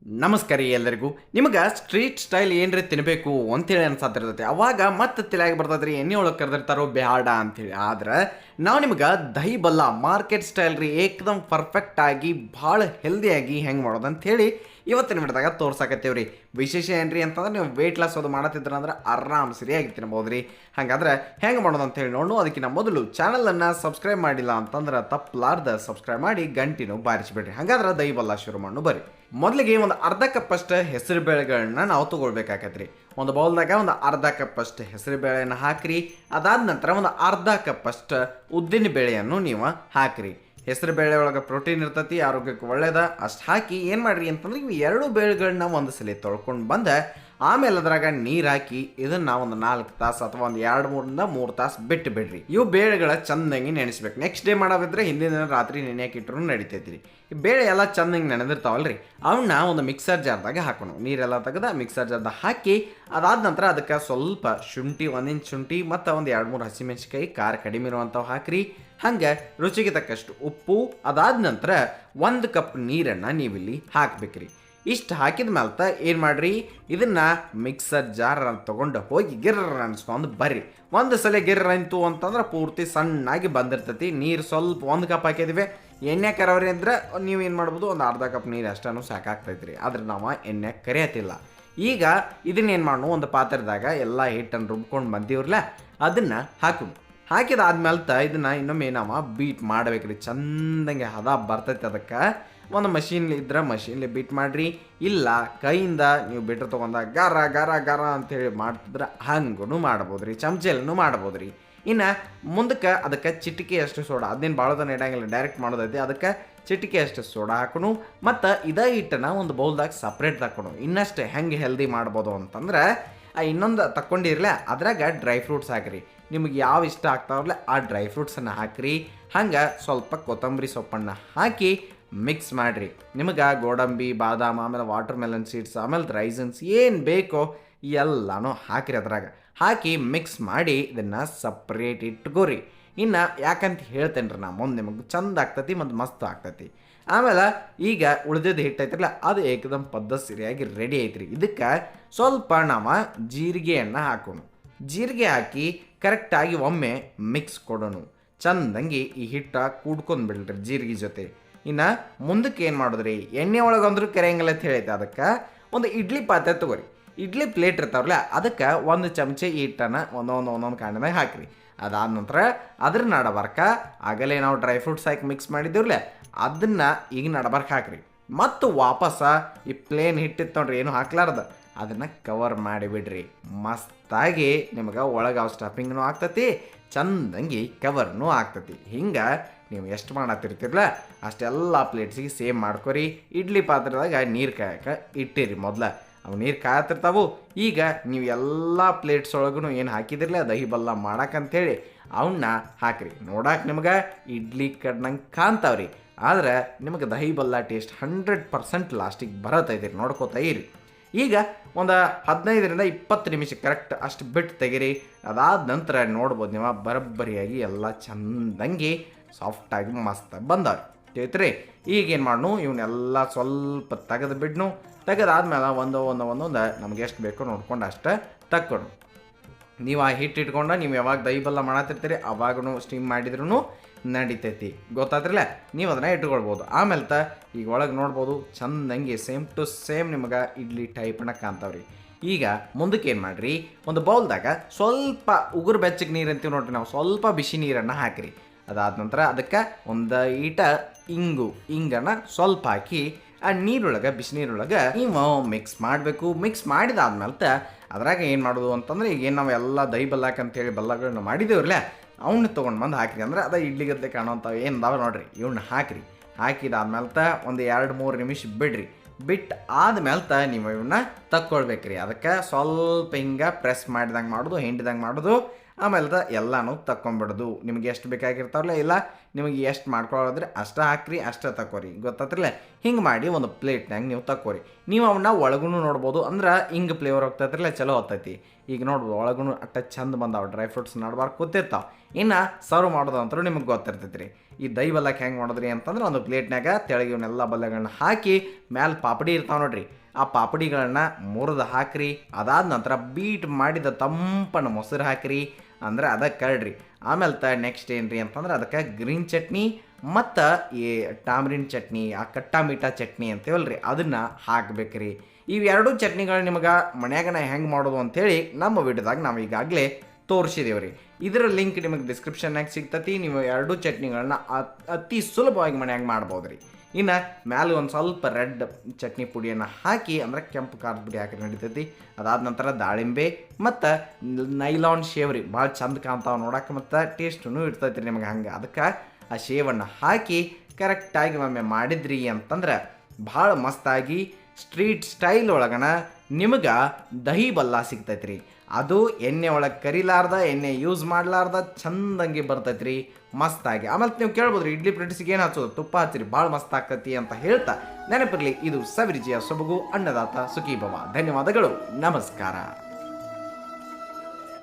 ನಮಸ್ಕಾರ ಎಲ್ಲರಿಗೂ. ನಿಮಗೆ ಸ್ಟ್ರೀಟ್ ಸ್ಟೈಲ್ ಏನ್ರಿ ತಿನ್ನಬೇಕು ಅಂತೇಳಿ ಅನ್ಸತ್ತಿರ್ತೈತಿ. ಅವಾಗ ಮತ್ತೆ ತಿಳಿಯಾಗಿ ಬರ್ತದ್ರಿ ಎಣ್ಣೆ ಒಳಗೆ ಕರೆದಿರ್ತಾರೋ ಬೇಡ ಅಂಥೇಳಿ. ಆದ್ರೆ ನಾವು ನಿಮ್ಗೆ ದಹಿ ಬಲ್ಲ ಮಾರ್ಕೆಟ್ ಸ್ಟೈಲ್ ರೀ ಏಕದಮ್ ಪರ್ಫೆಕ್ಟ್ ಆಗಿ ಭಾಳ ಹೆಲ್ದಿಯಾಗಿ ಹೆಂಗೆ ಮಾಡೋದು ಅಂಥೇಳಿ ಇವತ್ತಿನ ವಿಡಿಯೋದಾಗ ತೋರ್ಸಾಕತ್ತೀವಿ ರೀ. ವಿಶೇಷ ಏನ್ರಿ ಅಂತಂದ್ರೆ ನೀವು ವೆಯ್ಟ್ ಲಾಸ್ ಅದು ಮಾಡತ್ತಿದ್ರ ಅಂದ್ರೆ ಆರಾಮ್ ಸರಿಯಾಗಿ ತಿನ್ಬೋದು ರೀ. ಹಾಗಾದ್ರೆ ಹೆಂಗೆ ಮಾಡೋದು ಅಂತೇಳಿ ನೋಡು. ಅದಕ್ಕಿಂತ ಮೊದಲು ಚಾನಲನ್ನು ಸಬ್ಸ್ಕ್ರೈಬ್ ಮಾಡಿಲ್ಲ ಅಂತಂದ್ರೆ ತಪ್ಪಲಾರ್ದ ಸಬ್ಸ್ಕ್ರೈಬ್ ಮಾಡಿ ಗಂಟಿನೂ ಬಾರಿಸಿಬಿಡ್ರಿ. ಹಾಗಾದ್ರೆ ದಹಿ ಬಲ್ಲ ಶುರು ಮಾಡು ಬರ್ರಿ. ಮೊದಲಿಗೆ ಒಂದು ಅರ್ಧ ಕಪ್ಪಷ್ಟು ಹೆಸರು ಬೇಳೆಗಳನ್ನ ನಾವು ತೊಗೊಳ್ಬೇಕಾಕತ್ರಿ. ಒಂದು ಬೌಲ್ದಾಗ ಒಂದು ಅರ್ಧ ಕಪ್ಪಷ್ಟು ಹೆಸರು ಬೇಳೆಯನ್ನು ಹಾಕಿರಿ. ಅದಾದ ನಂತರ ಒಂದು ಅರ್ಧ ಕಪ್ಪಷ್ಟು ಉದ್ದಿನ ಬೇಳೆಯನ್ನು ನೀವು ಹಾಕಿರಿ. ಹೆಸರು ಬೇಳೆ ಒಳಗೆ ಪ್ರೋಟೀನ್ ಇರ್ತೈತಿ, ಆರೋಗ್ಯಕ್ಕೆ ಒಳ್ಳೇದ. ಅಷ್ಟು ಹಾಕಿ ಏನು ಮಾಡಿರಿ ಅಂತಂದ್ರೆ ಇವು ಎರಡು ಬೇಳೆಗಳನ್ನ ಒಂದು ಸಲ ತೊಳ್ಕೊಂಡು ಬಂದು ಆಮೇಲೆ ಅದ್ರಾಗ ನೀರು ಹಾಕಿ ಇದನ್ನ ಒಂದು 4 ತಾಸು ಅಥವಾ ಒಂದು 2-3 ತಾಸು ಬಿಟ್ಟು ಬಿಡ್ರಿ. ಇವು ಬೇಳೆಗಳ ಚಂದಂಗಿ ನೆನೆಸ್ಬೇಕು. ನೆಕ್ಸ್ಟ್ ಡೇ ಮಾಡೋದಿದ್ರೆ ಹಿಂದಿನ ದಿನ ರಾತ್ರಿ ನೆನೆಯಾಕಿಟ್ರು ನಡಿತೈತಿ. ಈ ಬೇಳೆ ಎಲ್ಲ ಚಂದಂಗೆ ನೆನೆದಿರ್ತಾವಲ್ರಿ, ಅವನ್ನ ಒಂದು ಮಿಕ್ಸರ್ ಜಾರ್ದಾಗ ಹಾಕೋಣ. ನೀರೆಲ್ಲ ತೆಗೆದ ಮಿಕ್ಸರ್ ಜಾರ್ದಾಗ ಹಾಕಿ ಅದಾದ ನಂತರ ಅದಕ್ಕೆ ಸ್ವಲ್ಪ ಶುಂಠಿ, 1 ಇಂಚ್ ಶುಂಠಿ ಮತ್ತು ಒಂದು 2-3 ಹಸಿಮೆಣ್ಸಿಕಾಯಿ ಖಾರ ಕಡಿಮೆ ಇರುವಂಥವು ಹಾಕಿರಿ. ಹಂಗೆ ರುಚಿಗೆ ತಕ್ಕಷ್ಟು ಉಪ್ಪು. ಅದಾದ ನಂತರ 1 ಕಪ್ ನೀರನ್ನು ನೀವಿಲ್ಲಿ ಹಾಕ್ಬೇಕ್ರಿ. ಇಷ್ಟು ಹಾಕಿದ ಮೇಲೆ ಏನು ಮಾಡಿರಿ, ಇದನ್ನು ಮಿಕ್ಸರ್ ಜಾರ್ ತೊಗೊಂಡು ಹೋಗಿ ಗಿರ್ರ ಅನ್ಸ್ಕೊಂಡು ಬರ್ರಿ. ಒಂದು ಸಲ ಗಿರ್ರ ಅಂತು ಅಂತಂದ್ರೆ ಪೂರ್ತಿ ಸಣ್ಣಾಗಿ ಬಂದಿರ್ತೈತಿ. ನೀರು ಸ್ವಲ್ಪ 1 ಕಪ್ ಹಾಕಿದ್ವಿ. ಎಣ್ಣೆ ಕರವರಿ ಅಂದ್ರೆ ನೀವೇನು ಮಾಡ್ಬೋದು, ಒಂದು ಅರ್ಧ ಕಪ್ ನೀರು ಅಷ್ಟೂ ಸಾಕಾಗ್ತೈತಿ ರೀ. ಆದ್ರೆ ನಾವು ಎಣ್ಣೆ ಕರಿಯತ್ತಿಲ್ಲ. ಈಗ ಇದನ್ನೇನು ಮಾಡೋಣ, ಒಂದು ಪಾತ್ರೆದಾಗ ಎಲ್ಲ ಹಿಟ್ಟನ್ನು ರುಬ್ಕೊಂಡು ಬಂದೀವ್ರಲ್ಲ ಅದನ್ನು ಹಾಕೋಣ. ಹಾಕಿದಾದ್ಮೇಲೆ ಇದನ್ನು ಇನ್ನೊಮ್ಮೆ ನಾವು ಬೀಟ್ ಮಾಡ್ಬೇಕ್ರಿ. ಚಂದಂಗೆ ಹದ ಬರ್ತೈತೆ. ಅದಕ್ಕೆ ಒಂದು ಮಷೀನ್ ಇದ್ರೆ ಮಷೀನ್ಲಿ ಬೀಟ್ ಮಾಡಿರಿ. ಇಲ್ಲ ಕೈಯಿಂದ ನೀವು ಬಿಟ್ರೆ ತೊಗೊಂಡಾಗ ಗರ ಗರ ಗರ ಅಂಥೇಳಿ ಮಾಡ್ತಿದ್ರೆ ಹಂಗೂ ಮಾಡ್ಬೋದು ರೀ. ಚಮಚೆಲ್ಲೂ ಮಾಡ್ಬೋದು ರೀ. ಇನ್ನು ಮುಂದಕ್ಕೆ ಅದಕ್ಕೆ ಚಿಟಿಕೆಯಷ್ಟು ಸೋಡಾ, ಅದೇನು ಭಾಳದನ್ನ ಇಡಂಗಿಲ್ಲ, ಡೈರೆಕ್ಟ್ ಮಾಡೋದೈತಿ. ಅದಕ್ಕೆ ಚಿಟಿಕೆಯಷ್ಟು ಸೋಡಾ ಹಾಕೋಣ. ಮತ್ತು ಇದೇ ಹಿಟ್ಟನ್ನು ಒಂದು ಬೌಲ್ದಾಗ ಸಪ್ರೇಟ್ ತಕ್ಕೊಳು. ಇನ್ನಷ್ಟು ಹೆಂಗೆ ಹೆಲ್ದಿ ಮಾಡ್ಬೋದು ಅಂತಂದ್ರೆ ಇನ್ನೊಂದು ತಕ್ಕೊಂಡಿರಲ್ಲ, ಅದ್ರಾಗ ಡ್ರೈ ಫ್ರೂಟ್ಸ್ ಹಾಕಿರಿ. ನಿಮಗೆ ಯಾವ ಇಷ್ಟ ಆಗ್ತಾವ್ರಲ್ಲ ಆ ಡ್ರೈ ಫ್ರೂಟ್ಸನ್ನು ಹಾಕಿರಿ. ಹಂಗೆ ಸ್ವಲ್ಪ ಕೊತ್ತಂಬರಿ ಸೊಪ್ಪನ್ನು ಹಾಕಿ ಮಿಕ್ಸ್ ಮಾಡಿರಿ. ನಿಮಗೆ ಗೋಡಂಬಿ, ಬಾದಾಮ್, ಆಮೇಲೆ ವಾಟರ್ ಮೆಲನ್ ಸೀಡ್ಸ್, ಆಮೇಲೆ ರೈಸನ್ಸ್ ಏನು ಬೇಕೋ ಎಲ್ಲನೂ ಹಾಕಿರಿ. ಅದ್ರಾಗ ಹಾಕಿ ಮಿಕ್ಸ್ ಮಾಡಿ ಇದನ್ನು ಸಪ್ರೇಟ್ ಇಟ್ಕೋರಿ. ಇನ್ನು ಯಾಕಂತ ಹೇಳ್ತೇನೆ ರೀ, ನಾ ಮುಂದೆ ನಿಮಗೆ ಚಂದ ಆಗ್ತೈತಿ ಮತ್ತು ಮಸ್ತ್ ಆಗ್ತೈತಿ. ಆಮೇಲೆ ಈಗ ಉಳಿದಿದ್ದು ಹಿಟ್ಟು ಐತ್ರಲ್ಲ ಅದು ಏಕದಮ್ ಪದ್ಧತಿ ಸರಿಯಾಗಿ ರೆಡಿ ಐತ್ರಿ. ಇದಕ್ಕೆ ಸ್ವಲ್ಪ ನಾವು ಜೀರಿಗೆಯನ್ನು ಹಾಕೋಣ. ಜೀರಿಗೆ ಹಾಕಿ ಕರೆಕ್ಟಾಗಿ ಒಮ್ಮೆ ಮಿಕ್ಸ್ ಕೊಡೋಣ. ಚಂದಂಗಿ ಈ ಹಿಟ್ಟ ಕೂಡ್ಕೊಂಡು ಬಿಡ್ರಿ ಜೀರಿಗೆ ಜೊತೆ. ಇನ್ನು ಮುಂದಕ್ಕೆ ಏನು ಮಾಡೋದ್ರಿ, ಎಣ್ಣೆ ಒಳಗೆ ಅಂದ್ರೂ ಕರೆಯಂಗಿಲ್ಲ ಅಂತ ಹೇಳೈತೆ. ಅದಕ್ಕೆ ಒಂದು ಇಡ್ಲಿ ಪಾತ್ರೆ ತೊಗೊರಿ. ಇಡ್ಲಿ ಪ್ಲೇಟ್ ಇರ್ತಾವ್ರಲ್ಲ ಅದಕ್ಕೆ 1 ಚಮಚೆ ಹಿಟ್ಟನ್ನು ಒಂದೊಂದು ಕಾಂಡದಾಗ ಹಾಕಿರಿ. ಅದಾದ ನಂತರ ಅದ್ರ ನಡಬರ್ಕ ಆಗಲೇ ನಾವು ಡ್ರೈ ಫ್ರೂಟ್ಸ್ ಹಾಕಿ ಮಿಕ್ಸ್ ಮಾಡಿದ್ದೀವ್ರಲ್ಲ ಅದನ್ನು ಈಗ ನಡಬರ್ಕ ಹಾಕಿರಿ. ಮತ್ತು ವಾಪಸ್ ಈ ಪ್ಲೇನ್ ಹಿಟ್ಟಿತ್ತು ನೋಡ್ರಿ, ಏನು ಹಾಕ್ಲಾರ್ದ ಅದನ್ನು ಕವರ್ ಮಾಡಿಬಿಡ್ರಿ. ಮಸ್ತಾಗಿ ನಿಮಗೆ ಒಳಗೆ ಸ್ಟಫಿಂಗ್ನೂ ಆಗ್ತತಿ, ಚಂದಂಗಿ ಕವರ್ನೂ ಆಗ್ತತಿ. ಹಿಂಗೆ ನೀವು ಎಷ್ಟು ಮಾಡತ್ತಿರ್ತಿರಲ್ಲ ಅಷ್ಟೆಲ್ಲ ಪ್ಲೇಟ್ಸಿಗೆ ಸೇಮ್ ಮಾಡ್ಕೊರಿ. ಇಡ್ಲಿ ಪಾತ್ರದಾಗ ನೀರು ಕಾಯಕ್ಕೆ ಇಟ್ಟಿರಿ. ಮೊದಲ ಅವು ನೀರು ಕಾಯತ್ತಿರ್ತಾವು. ಈಗ ನೀವು ಎಲ್ಲ ಪ್ಲೇಟ್ಸ್ ಒಳಗೂ ಏನು ಹಾಕಿದಿರಲ್ಲ ದಹಿ ಬಲ್ಲ ಮಾಡಕ್ಕಂತೇಳಿ ಅವನ್ನ ಹಾಕಿರಿ. ನೋಡಕ್ಕೆ ನಿಮ್ಗೆ ಇಡ್ಲಿ ಕಡ್ನಂಗೆ ಕಾಣ್ತಾವ್ರಿ, ಆದರೆ ನಿಮಗೆ ದಹಿ ಬಲ್ಲ ಟೇಸ್ಟ್ 100% ಲಾಸ್ಟಿಗೆ ಬರತ್ತೈತಿರಿ. ನೋಡ್ಕೋತಾ ಇರಿ. ಈಗ ಒಂದು 15-20 ನಿಮಿಷ ಕರೆಕ್ಟ್ ಅಷ್ಟು ಬಿಟ್ಟು ತೆಗಿರಿ. ಅದಾದ ನಂತರ ನೋಡ್ಬೋದು ನೀವು ಬರೋಬ್ಬರಿಯಾಗಿ ಎಲ್ಲ ಚಂದಂಗಿ ಸಾಫ್ಟಾಗಿ ಮಸ್ತಾಗಿ ಬಂದವ್ರಿ. ತಿಳಿತ್ರಿ. ಈಗೇನು ಮಾಡೋಣ, ಇವನ್ನೆಲ್ಲ ಸ್ವಲ್ಪ ತೆಗೆದು ಬಿಡ್ನು. ತೆಗೆದಾದ್ಮೇಲೆ ಒಂದೊಂದು ನಮ್ಗೆ ಎಷ್ಟು ಬೇಕೋ ನೋಡ್ಕೊಂಡು ಅಷ್ಟೇ ತಕ್ಕೊಂಡು ನೀವು ಆ ಹಿಟ್ಟು ಇಟ್ಕೊಂಡು ನೀವು ಯಾವಾಗ ದಹಿ ಬಲ್ಲ ಮಾಡತ್ತಿರ್ತೀರಿ ಅವಾಗೂ ಸ್ಟೀಮ್ ಮಾಡಿದ್ರೂ ನಡಿತೈತಿ. ಗೊತ್ತಾದ್ರಲ್ಲ, ನೀವು ಅದನ್ನು ಇಟ್ಕೊಳ್ಬೋದು. ಆಮೇಲೆ ಈಗ ಒಳಗೆ ನೋಡ್ಬೋದು ಚಂದಂಗೆ ಸೇಮ್ ಟು ಸೇಮ್ ನಿಮಗೆ ಇಡ್ಲಿ ಟೈಪ್ನ ಕಾಣ್ತಾವ್ರಿ. ಈಗ ಮುಂದಕ್ಕೆ ಏನು ಮಾಡಿರಿ, ಒಂದು ಬೌಲ್ದಾಗ ಸ್ವಲ್ಪ ಉಗುರು ಬೆಚ್ಚಗೆ ನೀರು ಅಂತೀವಿ ನೋಡ್ರಿ ನಾವು, ಸ್ವಲ್ಪ ಬಿಸಿ ನೀರನ್ನು ಹಾಕಿರಿ. ಅದಾದ ನಂತರ ಅದಕ್ಕೆ ಒಂದು ಈಟ ಇಂಗನ್ನು ಸ್ವಲ್ಪ ಹಾಕಿ ಆ ನೀರೊಳಗೆ ಬಿಸಿ ನೀರೊಳಗೆ ನೀವು ಮಿಕ್ಸ್ ಮಾಡಬೇಕು. ಮಿಕ್ಸ್ ಮಾಡಿದಾದ್ಮೇಲೆ ಅದ್ರಾಗ ಏನು ಮಾಡೋದು ಅಂತಂದ್ರೆ ಈಗ ಏನು ನಾವು ಎಲ್ಲ ದಹಿ ಬಲ್ಲಾಕ ಅಂತೇಳಿ ಬಲ್ಲಗಳನ್ನ ಮಾಡಿದೇವ್ರಲ್ಲ ಅವನ್ನ ತೊಗೊಂಡು ಬಂದು ಹಾಕಿರಿ. ಅಂದ್ರೆ ಅದು ಇಡ್ಲಿ ಗದ್ದೆ ಕಾಣೋಂಥವು ಏನು ಅದಾವ ನೋಡ್ರಿ ಇವನ್ನ ಹಾಕಿರಿ. ಹಾಕಿದಾದ್ಮೇಲೆ ಒಂದು 2-3 ನಿಮಿಷ ಬಿಡ್ರಿ. ಬಿಟ್ಟು ಆದ್ಮೇಲೆ ನೀವು ಇವನ್ನ ತಕ್ಕೊಳ್ಬೇಕ್ರಿ. ಅದಕ್ಕೆ ಸ್ವಲ್ಪ ಹಿಂಗೆ ಪ್ರೆಸ್ ಮಾಡಿದಂಗೆ ಮಾಡೋದು, ಹಿಂಡಿದಂಗೆ ಮಾಡೋದು. ಆಮೇಲೆ ಎಲ್ಲನೂ ತಕ್ಕೊಂಬಿಡೋದು. ನಿಮಗೆ ಎಷ್ಟು ಬೇಕಾಗಿರ್ತಾವಲ್ಲ, ಇಲ್ಲ ನಿಮಗೆ ಎಷ್ಟು ಮಾಡ್ಕೊಳ್ಳೋದ್ರೆ ಅಷ್ಟೇ ಹಾಕ್ರಿ, ಅಷ್ಟೇ ತಕ್ಕೋರಿ. ಗೊತ್ತಾತ್ರಲ್ಲ, ಹಿಂಗೆ ಮಾಡಿ ಒಂದು ಪ್ಲೇಟ್ನಾಗ ನೀವು ತಕ್ಕೋರಿ. ನೀವು ಅವನ್ನ ಒಳಗೂ ನೋಡ್ಬೋದು. ಅಂದ್ರೆ ಹಿಂಗೆ ಫ್ಲೇವರ್ ಹೋಗ್ತೈತ್ರಲ್ಲ ಚಲೋ ಹೋಗ್ತೈತಿ. ಈಗ ನೋಡ್ಬೋದು ಒಳಗೂ ಅಟ್ಟ ಚಂದ ಬಂದಾವ, ಡ್ರೈ ಫ್ರೂಟ್ಸ್ ನಡ್ಬಾರ್ ಕೂತಿರ್ತಾವೆ. ಇನ್ನು ಸರ್ವ್ ಮಾಡೋದು ಅಂತೂ ನಿಮಗೆ ಗೊತ್ತಿರ್ತೈತೆ ರೀ. ಈ ದಹಿ ಬಲ್ಲಕ್ಕೆ ಹೆಂಗೆ ಮಾಡೋದ್ರಿ ಅಂತಂದ್ರೆ ಒಂದು ಪ್ಲೇಟ್ನಾಗ ತೆಳಗೆ ಇವನ್ನೆಲ್ಲ ಬಲ್ಲೆಗಳನ್ನ ಹಾಕಿ ಮ್ಯಾಲೆ ಪಾಪಡಿ ಇರ್ತಾವೆ ನೋಡ್ರಿ, ಆ ಪಾಪಡಿಗಳನ್ನ ಮುರಿದು ಹಾಕ್ರಿ. ಅದಾದ ನಂತರ ಬೀಟ್ ಮಾಡಿದ ತಂಪನ ಮೊಸರು ಹಾಕಿರಿ, ಅಂದ್ರೆ ಅದಕ್ಕೆ ಕರಡ್ರಿ. ಆಮೇಲೆ ನೆಕ್ಸ್ಟ್ ಏನು ರೀ ಅಂತಂದ್ರೆ ಅದಕ್ಕೆ ಗ್ರೀನ್ ಚಟ್ನಿ ಮತ್ತು ಈ ಟಾಮ್ರಿನ್ ಚಟ್ನಿ, ಆ ಕಟ್ಟ ಮೀಠಾ ಚಟ್ನಿ ಅಂತೀವಲ್ರಿ ಅದನ್ನು ಹಾಕ್ಬೇಕ್ರಿ. ಇವೆರಡೂ ಚಟ್ನಿಗಳು ನಿಮಗೆ ಮನ್ಯಾಗನ ಹೆಂಗೆ ಮಾಡೋದು ಅಂಥೇಳಿ ನಮ್ಮ ವಿಡಿಯೋದಾಗ ನಾವು ಈಗಾಗಲೇ ತೋರಿಸಿದೇವೆ ರೀ. ಇದರ ಲಿಂಕ್ ನಿಮಗೆ ಡಿಸ್ಕ್ರಿಪ್ಷನ್ನಾಗ ಸಿಗ್ತತಿ. ನೀವು ಎರಡೂ ಚಟ್ನಿಗಳನ್ನ ಅತಿ ಸುಲಭವಾಗಿ ಮನ್ಯಾಗ ಮಾಡ್ಬೋದು ರೀ. ಇನ್ನು ಮ್ಯಾಲೆ ಒಂದು ಸ್ವಲ್ಪ ರೆಡ್ ಚಟ್ನಿ ಪುಡಿಯನ್ನು ಹಾಕಿ, ಅಂದರೆ ಕೆಂಪು ಖಾರದ ಪುಡಿ ಹಾಕಿ ನಡಿತೈತಿ. ಅದಾದ ನಂತರ ದಾಳಿಂಬೆ ಮತ್ತು ನೈಲಾನ್ ಶೇವ್ ರೀ, ಭಾಳ ಚಂದ ಕಾಣ್ತಾವೆ ನೋಡೋಕೆ ಮತ್ತು ಟೇಸ್ಟೂ ಇರ್ತೈತಿ ರೀ ನಿಮಗೆ. ಹಂಗೆ ಅದಕ್ಕೆ ಆ ಶೇವನ್ನು ಹಾಕಿ ಕರೆಕ್ಟಾಗಿ ಒಮ್ಮೆ ಮಾಡಿದ್ರಿ ಅಂತಂದ್ರೆ ಭಾಳ ಮಸ್ತಾಗಿ ಸ್ಟ್ರೀಟ್ ಸ್ಟೈಲ್ ಒಳಗನ ನಿಮಗೆ ದಹಿ ಬಲ್ಲ ಸಿಗ್ತೈತೆ ರೀ. ಅದು ಎಣ್ಣೆ ಒಳಗೆ ಕರಿಲಾರ್ದ, ಎಣ್ಣೆ ಯೂಸ್ ಮಾಡಲಾರ್ದ ಚಂದಂಗೆ ಬರ್ತೈತೆ ರೀ ಮಸ್ತಾಗಿ. ಆಮೇಲೆ ನೀವು ಕೇಳ್ಬೋದು ರೀ, ಇಡ್ಲಿ ಪ್ಲೇಟಿಸಿಗೆ ಏನು ಹಚ್ಚೋದು, ತುಪ್ಪ ಹಚ್ಚಿರಿ ಭಾಳ ಮಸ್ತ್ ಆಗ್ತೈತಿ ಅಂತ ಹೇಳ್ತಾ ನೆನಪಿರಲಿ, ಇದು ಸವಿರುಚಿಯ ಸೊಬಗು ಅನ್ನದಾತ ಸುಖೀಭವ. ಧನ್ಯವಾದಗಳು, ನಮಸ್ಕಾರ.